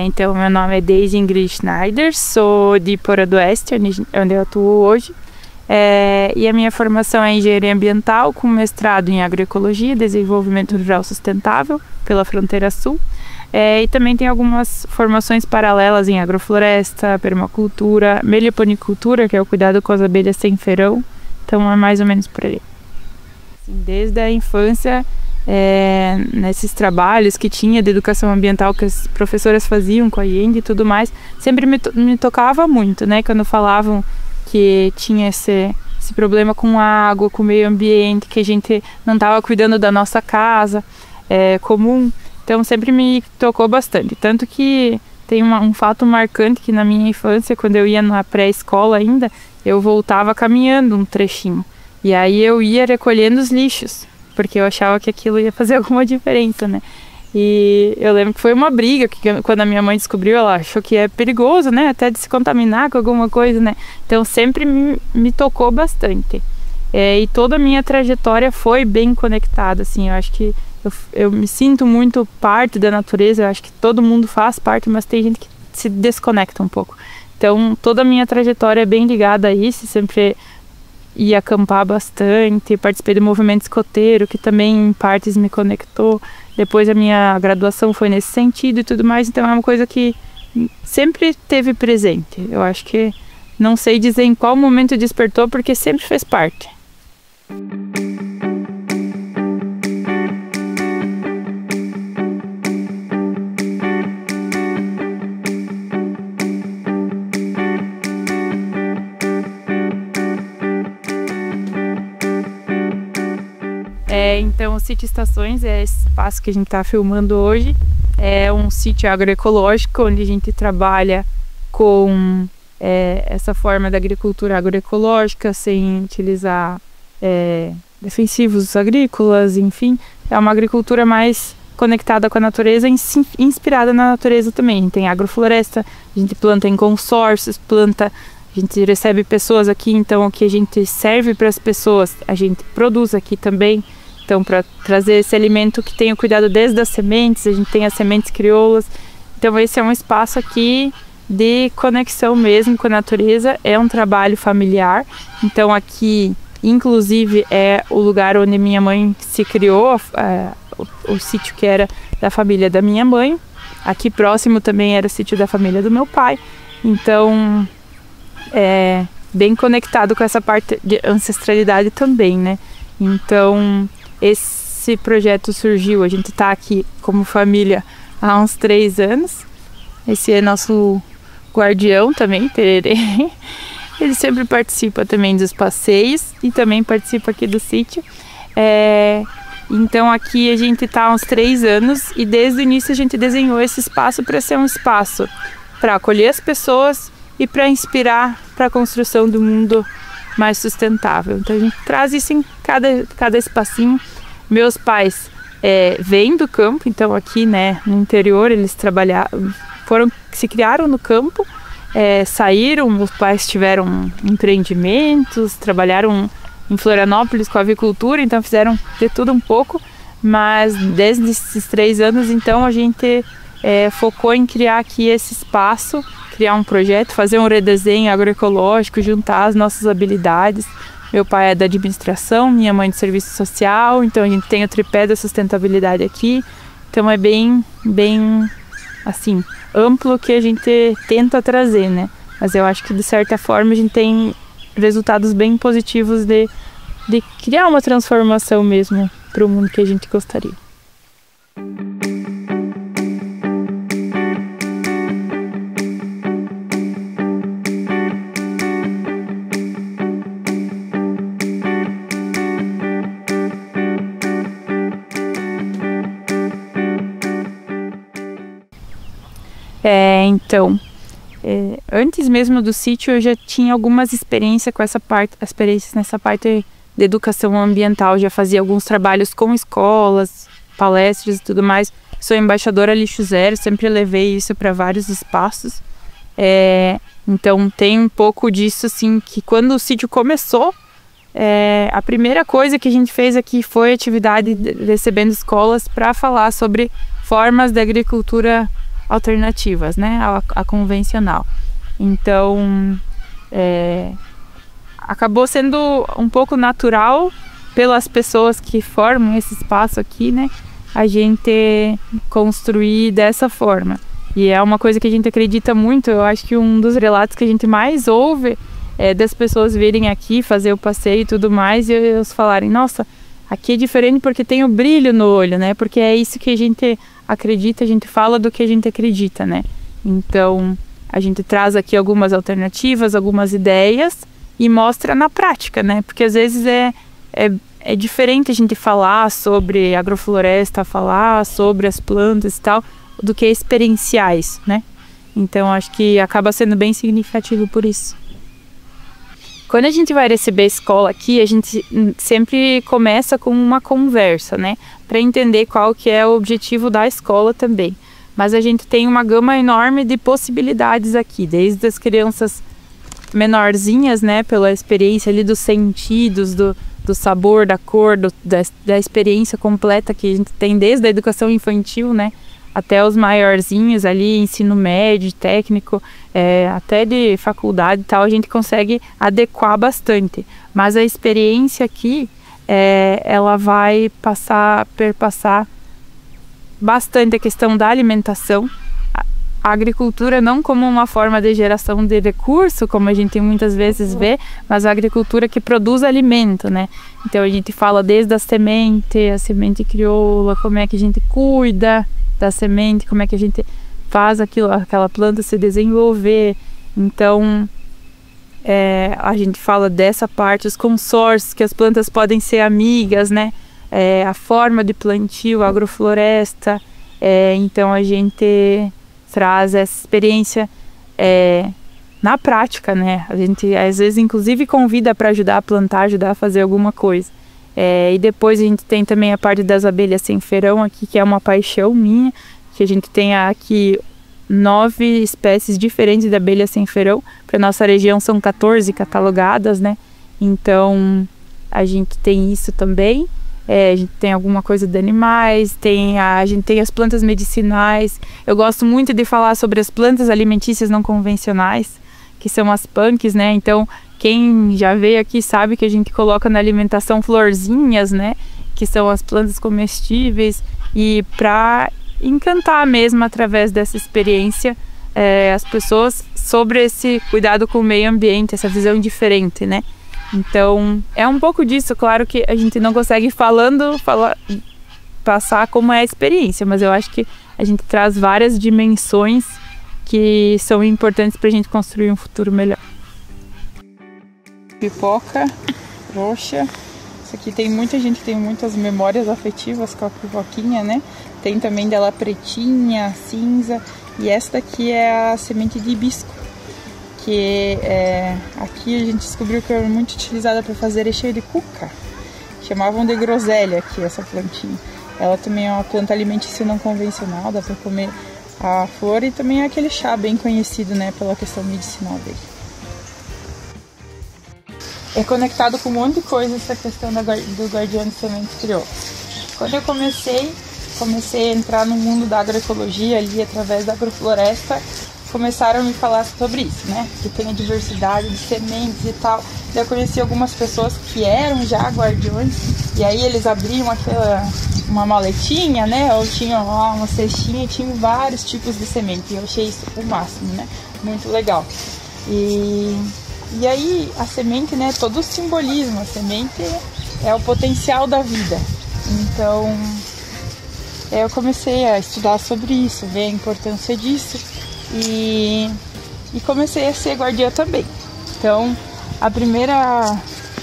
Então, meu nome é Daisy Ingrid Schneider, sou de Porã do Oeste, onde eu atuo hoje. E a minha formação é engenharia ambiental, com mestrado em agroecologia e desenvolvimento rural sustentável pela Fronteira Sul. E também tem algumas formações paralelas em agrofloresta, permacultura, meliponicultura, que é o cuidado com as abelhas sem ferão. Então é mais ou menos por aí. Desde a infância, nesses trabalhos que tinha de educação ambiental que as professoras faziam com a IENG e tudo mais, sempre me tocava muito, né? Quando falavam que tinha esse problema com a água, com o meio ambiente, que a gente não estava cuidando da nossa casa comum. Então sempre me tocou bastante. Tanto que tem um fato marcante que na minha infância, quando eu ia na pré-escola ainda, eu voltava caminhando um trechinho. E aí eu ia recolhendo os lixos, porque eu achava que aquilo ia fazer alguma diferença, né? E eu lembro que foi uma briga, que quando a minha mãe descobriu, ela achou que é perigoso, né? Até de se contaminar com alguma coisa, né? Então sempre me tocou bastante. E toda a minha trajetória foi bem conectada, assim. Eu acho que eu me sinto muito parte da natureza, eu acho que todo mundo faz parte, mas tem gente que se desconecta um pouco. Então toda a minha trajetória é bem ligada a isso, sempre ia acampar bastante, participei do movimento escoteiro, que também em partes me conectou. Depois a minha graduação foi nesse sentido e tudo mais, então é uma coisa que sempre teve presente. Eu acho que não sei dizer em qual momento despertou, porque sempre fez parte. Então o Sítio Estações é esse espaço que a gente está filmando hoje. É um sítio agroecológico onde a gente trabalha com essa forma da agricultura agroecológica, sem utilizar defensivos agrícolas, enfim. É uma agricultura mais conectada com a natureza, inspirada na natureza também. A gente tem agrofloresta, a gente planta em consórcios, a gente recebe pessoas aqui, então o que a gente serve para as pessoas, a gente produz aqui também. Então, para trazer esse alimento que tem o cuidado desde as sementes, a gente tem as sementes crioulas. Então, esse é um espaço aqui de conexão mesmo com a natureza. É um trabalho familiar. Então, aqui, inclusive, é o lugar onde minha mãe se criou, o sítio que era da família da minha mãe. Aqui próximo também era o sítio da família do meu pai. Então, é bem conectado com essa parte de ancestralidade também, né? Então, esse projeto surgiu, a gente está aqui como família há uns 3 anos. Esse é nosso guardião também, Tererê. Ele sempre participa também dos passeios e também participa aqui do sítio. Então aqui a gente está há uns 3 anos e desde o início a gente desenhou esse espaço para ser um espaço para acolher as pessoas e para inspirar para a construção do mundo mais sustentável. Então a gente traz isso em cada espacinho. Meus pais vêm do campo, então aqui, né, no interior eles se criaram no campo, saíram, meus pais tiveram empreendimentos, trabalharam em Florianópolis com avicultura, então fizeram de tudo um pouco, mas desde esses 3 anos então a gente focou em criar aqui esse espaço, criar um projeto, fazer um redesenho agroecológico, juntar as nossas habilidades. Meu pai é da administração, minha mãe de serviço social, então a gente tem o tripé da sustentabilidade aqui. Então é bem assim, amplo que a gente tenta trazer, né? Mas eu acho que de certa forma a gente tem resultados bem positivos de criar uma transformação mesmo para o mundo que a gente gostaria. Então, antes mesmo do sítio eu já tinha algumas experiências nessa parte de educação ambiental. Já fazia alguns trabalhos com escolas, palestras e tudo mais. Sou embaixadora Lixo Zero, sempre levei isso para vários espaços. Então tem um pouco disso, assim, que quando o sítio começou, a primeira coisa que a gente fez aqui foi atividade recebendo escolas para falar sobre formas de agricultura alternativas, né, a convencional. Então, acabou sendo um pouco natural pelas pessoas que formam esse espaço aqui, né, a gente construir dessa forma. E é uma coisa que a gente acredita muito. Eu acho que um dos relatos que a gente mais ouve é das pessoas virem aqui fazer o passeio e tudo mais, e eles falarem, nossa, aqui é diferente porque tem o brilho no olho, né? Porque é isso que a gente acredita, a gente fala do que a gente acredita, né? Então, a gente traz aqui algumas alternativas, algumas ideias e mostra na prática, né? Porque às vezes é diferente a gente falar sobre agrofloresta, falar sobre as plantas e tal, do que experienciar isso, né? Então acho que acaba sendo bem significativo por isso. Quando a gente vai receber a escola aqui, a gente sempre começa com uma conversa, né? Para entender qual que é o objetivo da escola também. Mas a gente tem uma gama enorme de possibilidades aqui, desde as crianças menorzinhas, né? Pela experiência ali dos sentidos, do sabor, da cor, da experiência completa que a gente tem desde a educação infantil, né? Até os maiorzinhos ali, ensino médio, técnico, até de faculdade e tal, a gente consegue adequar bastante. Mas a experiência aqui, ela vai perpassar bastante a questão da alimentação. A agricultura não como uma forma de geração de recurso, como a gente muitas vezes vê, mas a agricultura que produz alimento, né? Então a gente fala desde a semente crioula, como é que a gente cuida da semente, como é que a gente faz aquela planta se desenvolver. Então a gente fala dessa parte, os consórcios, que as plantas podem ser amigas, né? A forma de plantio, a agrofloresta. Então a gente traz essa experiência na prática, né? A gente às vezes inclusive convida para ajudar a plantar, ajudar a fazer alguma coisa. E depois a gente tem também a parte das abelhas sem ferão aqui, que é uma paixão minha, que a gente tem aqui 9 espécies diferentes de abelhas sem ferão. Para nossa região são 14 catalogadas, né? Então a gente tem isso também. A gente tem alguma coisa de animais, a gente tem as plantas medicinais. Eu gosto muito de falar sobre as plantas alimentícias não convencionais, que são as punks, né? Então, quem já veio aqui sabe que a gente coloca na alimentação florzinhas, né? Que são as plantas comestíveis. E para encantar mesmo através dessa experiência as pessoas sobre esse cuidado com o meio ambiente, essa visão diferente, né? Então, é um pouco disso. Claro que a gente não consegue passar como é a experiência, mas eu acho que a gente traz várias dimensões que são importantes para a gente construir um futuro melhor. Pipoca roxa. Isso aqui muita gente tem muitas memórias afetivas com a pipoquinha, né? Tem também dela pretinha, cinza. E esta aqui é a semente de hibisco, que aqui a gente descobriu que era muito utilizada para fazer recheio de cuca. Chamavam de groselha aqui essa plantinha. Ela também é uma planta alimentícia não convencional, dá para comer a flor, e também é aquele chá bem conhecido, né, pela questão medicinal dele. É conectado com um monte de coisa essa questão do Guardião de Sementes Crioulas. Quando eu comecei a entrar no mundo da agroecologia ali através da agrofloresta, começaram a me falar sobre isso, né? Que tem a diversidade de sementes e tal. Eu conheci algumas pessoas que eram já guardiões, e aí eles abriam uma maletinha, né? Ou tinham lá uma cestinha e tinham vários tipos de semente. E eu achei isso o máximo, né? Muito legal. E aí a semente, né? Todo o simbolismo. A semente é o potencial da vida. Então eu comecei a estudar sobre isso, ver a importância disso. E comecei a ser guardiã também. Então,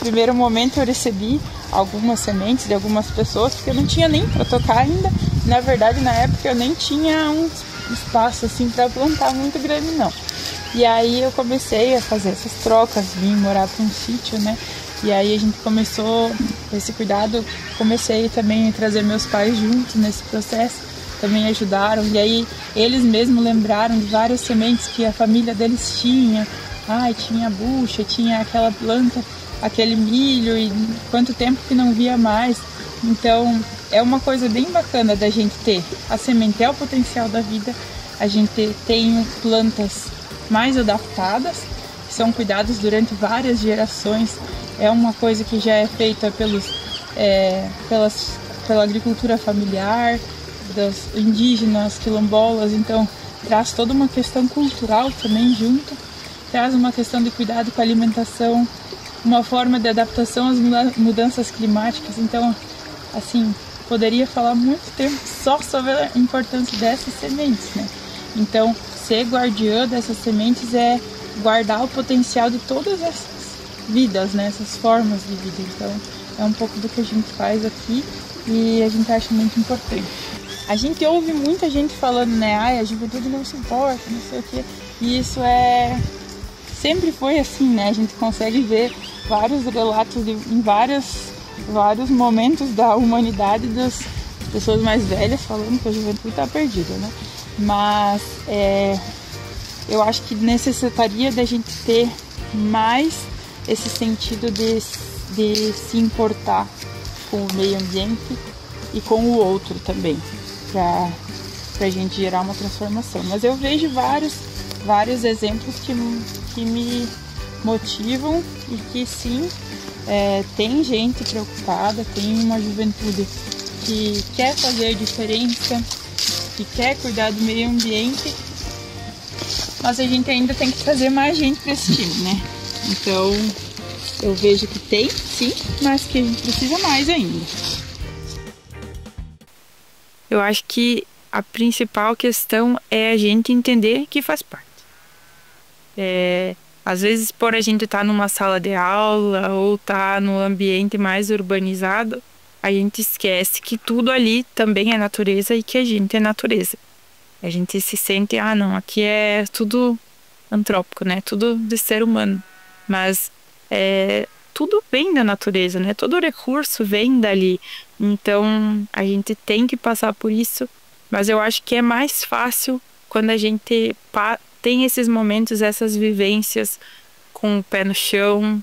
primeiro momento eu recebi algumas sementes de algumas pessoas, porque eu não tinha nem para tocar ainda. Na verdade, na época eu nem tinha um espaço assim para plantar muito grande, não. E aí eu comecei a fazer essas trocas, vim morar para um sítio, né? E aí a gente começou esse cuidado, comecei também a trazer meus pais juntos nesse processo. Também ajudaram, e aí eles mesmos lembraram de várias sementes que a família deles tinha. Tinha bucha, tinha aquela planta, aquele milho, e quanto tempo que não via mais. Então é uma coisa bem bacana da gente ter. A semente é o potencial da vida, a gente tem plantas mais adaptadas, que são cuidados durante várias gerações. É uma coisa que já é feita pela agricultura familiar, dos indígenas, quilombolas, então traz toda uma questão cultural também junto, traz uma questão de cuidado com a alimentação, uma forma de adaptação às mudanças climáticas. Então, assim, poderia falar muito tempo só sobre a importância dessas sementes, né? Então, ser guardiã dessas sementes é guardar o potencial de todas essas vidas, né? Essas formas de vida. Então, é um pouco do que a gente faz aqui e a gente acha muito importante. A gente ouve muita gente falando, né? Ai, a juventude não se importa, não sei o quê. E isso sempre foi assim, né? A gente consegue ver vários relatos em vários momentos da humanidade das pessoas mais velhas falando que a juventude está perdida, né? Mas eu acho que necessitaria da gente ter mais esse sentido de se importar com o meio ambiente e com o outro também, para a gente gerar uma transformação. Mas eu vejo vários exemplos que me motivam e que sim, tem gente preocupada, tem uma juventude que quer fazer diferença, que quer cuidar do meio ambiente, mas a gente ainda tem que trazer mais gente para esse time, né? Então eu vejo que tem, sim, mas que a gente precisa mais ainda. Eu acho que a principal questão é a gente entender que faz parte. Às vezes, por a gente estar numa sala de aula ou estar no ambiente mais urbanizado, a gente esquece que tudo ali também é natureza e que a gente é natureza. A gente se sente, não, aqui é tudo antrópico, né? Tudo de ser humano. Mas tudo vem da natureza, né? Todo recurso vem dali. Então, a gente tem que passar por isso. Mas eu acho que é mais fácil quando a gente tem esses momentos, essas vivências com o pé no chão,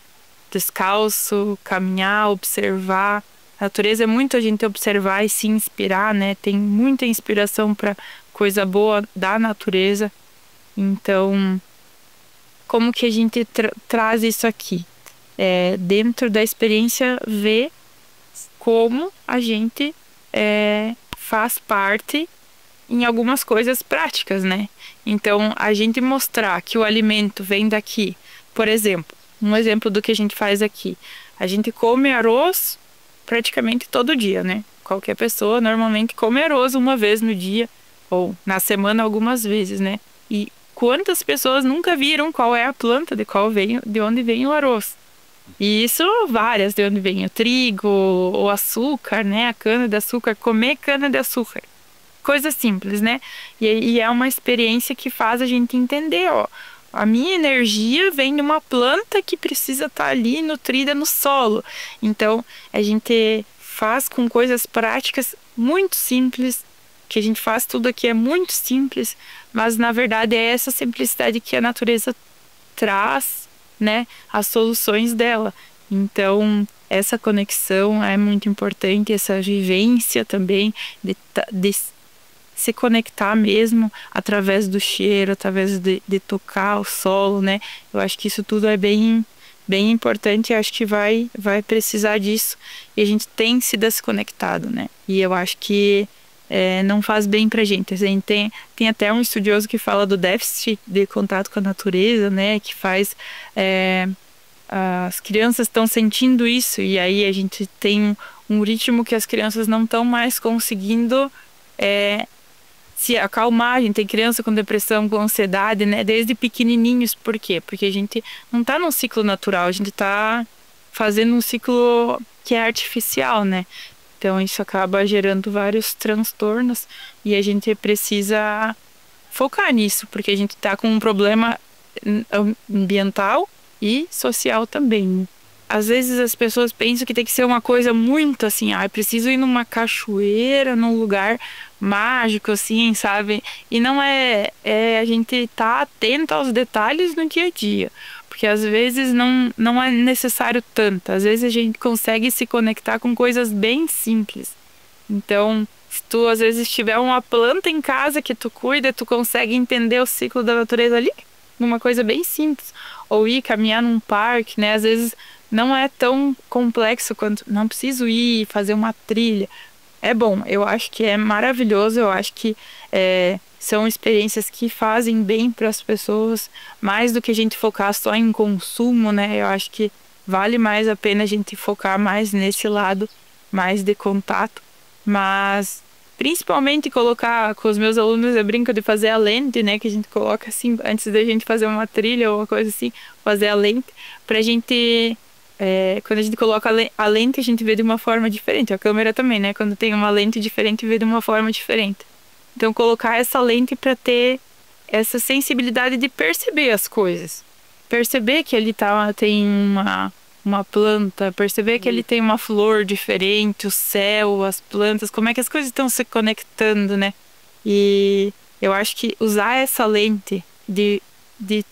descalço, caminhar, observar. A natureza é muito a gente observar e se inspirar, né? Tem muita inspiração para coisa boa da natureza. Então, como que a gente traz isso aqui? Dentro da experiência, ver como a gente faz parte em algumas coisas práticas, né? Então, a gente mostrar que o alimento vem daqui. Por exemplo, um exemplo do que a gente faz aqui. A gente come arroz praticamente todo dia, né? Qualquer pessoa normalmente come arroz uma vez no dia ou na semana algumas vezes, né? E quantas pessoas nunca viram qual é a planta de onde vem o arroz? E isso várias, de onde vem o trigo, o açúcar, né? A cana-de-açúcar, comer cana-de-açúcar. Coisa simples, né? E é uma experiência que faz a gente entender, a minha energia vem de uma planta que precisa estar ali nutrida no solo. Então, a gente faz com coisas práticas muito simples, que a gente faz tudo aqui é muito simples, mas na verdade é essa simplicidade que a natureza traz, né, as soluções dela. Então, essa conexão é muito importante, essa vivência também de se conectar mesmo através do cheiro, através de tocar o solo, né? Eu acho que isso tudo é bem importante, eu acho que vai precisar disso e a gente tem se desconectado, né? E eu acho que não faz bem pra gente. A gente tem até um estudioso que fala do déficit de contato com a natureza, né? Que faz... as crianças estão sentindo isso e aí a gente tem um ritmo que as crianças não estão mais conseguindo se acalmar. A gente tem criança com depressão, com ansiedade, né? Desde pequenininhos. Por quê? Porque a gente não está num ciclo natural, a gente está fazendo um ciclo que é artificial, né? Então isso acaba gerando vários transtornos e a gente precisa focar nisso, porque a gente está com um problema ambiental e social também. Às vezes as pessoas pensam que tem que ser uma coisa muito assim, preciso ir numa cachoeira, num lugar mágico, assim, sabe? E não é a gente tá atento aos detalhes no dia a dia, porque às vezes não é necessário tanto, às vezes a gente consegue se conectar com coisas bem simples. Então, Se tu às vezes tiver uma planta em casa que tu cuida, tu consegue entender o ciclo da natureza ali, numa coisa bem simples. Ou ir caminhar num parque, né? Às vezes não é tão complexo quanto não preciso ir fazer uma trilha. É bom, eu acho que é maravilhoso, eu acho que são experiências que fazem bem para as pessoas, mais do que a gente focar só em consumo, né? Eu acho que vale mais a pena a gente focar mais nesse lado, mais de contato, mas principalmente colocar com os meus alunos, eu brinco de fazer a lente, né? Que a gente coloca assim, antes da gente fazer uma trilha ou uma coisa assim, fazer a lente, pra gente. Quando a gente coloca a lente, a gente vê de uma forma diferente. A câmera também, né? Quando tem uma lente diferente, vê de uma forma diferente. Então, colocar essa lente para ter essa sensibilidade de perceber as coisas. Perceber que ali tem uma planta, perceber que ali tem uma flor diferente, o céu, as plantas, como é que as coisas estão se conectando, né? E eu acho que usar essa lente de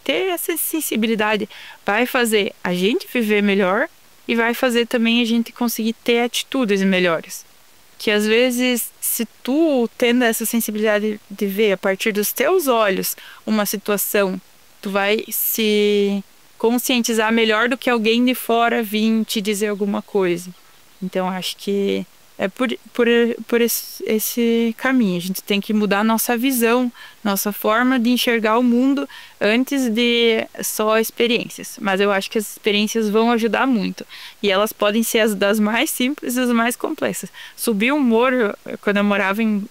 ter essa sensibilidade vai fazer a gente viver melhor e vai fazer também a gente conseguir ter atitudes melhores. Que às vezes, se tu tendo essa sensibilidade de ver a partir dos teus olhos uma situação, tu vai se conscientizar melhor do que alguém de fora vir te dizer alguma coisa. Então, acho que é por esse caminho. A gente tem que mudar nossa visão, nossa forma de enxergar o mundo antes de só experiências. Mas eu acho que as experiências vão ajudar muito. E elas podem ser as das mais simples e as mais complexas. Subir um morro, quando eu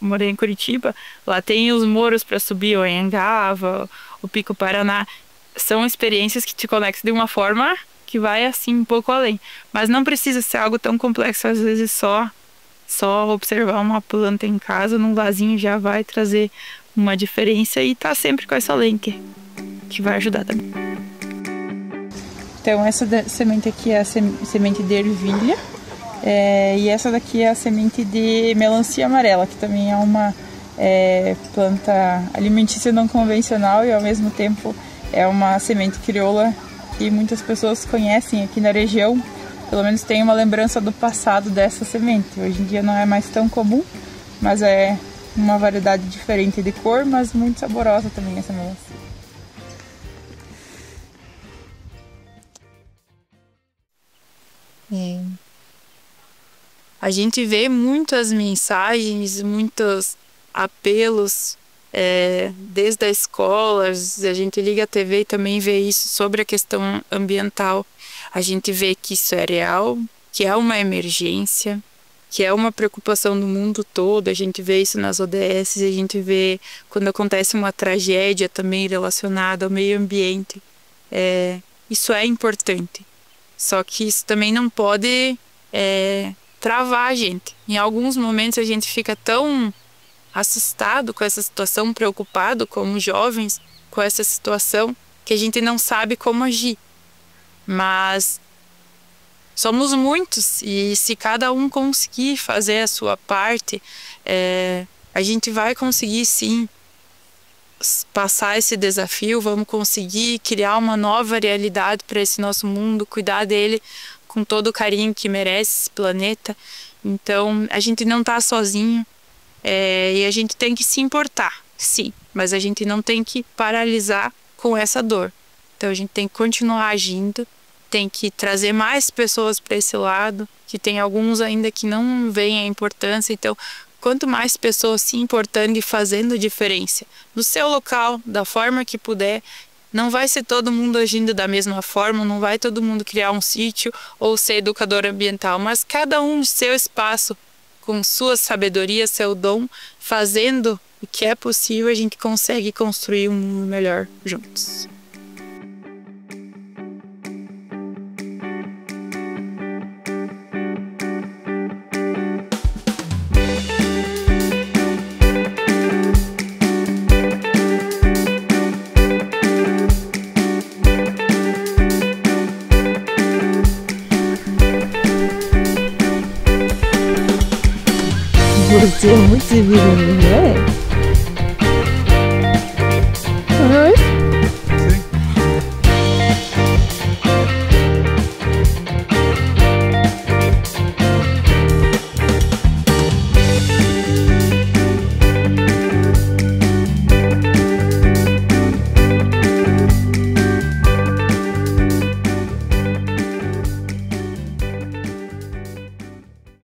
morei em Curitiba, lá tem os morros para subir, o Anhangaba, o Pico Paraná. São experiências que te conectam de uma forma que vai assim um pouco além. Mas não precisa ser algo tão complexo, às vezes só observar uma planta em casa, num vasinho, já vai trazer uma diferença e tá sempre com essa lente, que vai ajudar também. Então essa semente aqui é a semente de ervilha, e essa daqui é a semente de melancia amarela, que também é uma planta alimentícia não convencional e ao mesmo tempo é uma semente crioula que muitas pessoas conhecem aqui na região. Pelo menos tem uma lembrança do passado dessa semente. Hoje em dia não é mais tão comum, mas é uma variedade diferente de cor, mas muito saborosa também essa melancia. A gente vê muitas mensagens, muitos apelos, desde as escolas, a gente liga a TV e também vê isso sobre a questão ambiental. A gente vê que isso é real, que é uma emergência, que é uma preocupação do mundo todo. A gente vê isso nas ODS, a gente vê quando acontece uma tragédia também relacionada ao meio ambiente. Isso é importante. Só que isso também não pode travar a gente. Em alguns momentos a gente fica tão assustado com essa situação, preocupado como jovens com essa situação, que a gente não sabe como agir. Mas somos muitos e se cada um conseguir fazer a sua parte, a gente vai conseguir sim passar esse desafio, vamos conseguir criar uma nova realidade para esse nosso mundo, cuidar dele com todo o carinho que merece esse planeta. Então a gente não está sozinho, e a gente tem que se importar, sim, mas a gente não tem que paralisar com essa dor. Então a gente tem que continuar agindo, tem que trazer mais pessoas para esse lado, que tem alguns ainda que não veem a importância. Então, quanto mais pessoas se importando e fazendo diferença no seu local, da forma que puder, não vai ser todo mundo agindo da mesma forma, não vai todo mundo criar um sítio ou ser educador ambiental, mas cada um no seu espaço, com sua sabedoria, seu dom, fazendo o que é possível, a gente consegue construir um mundo melhor juntos. Você é muito viril, não é?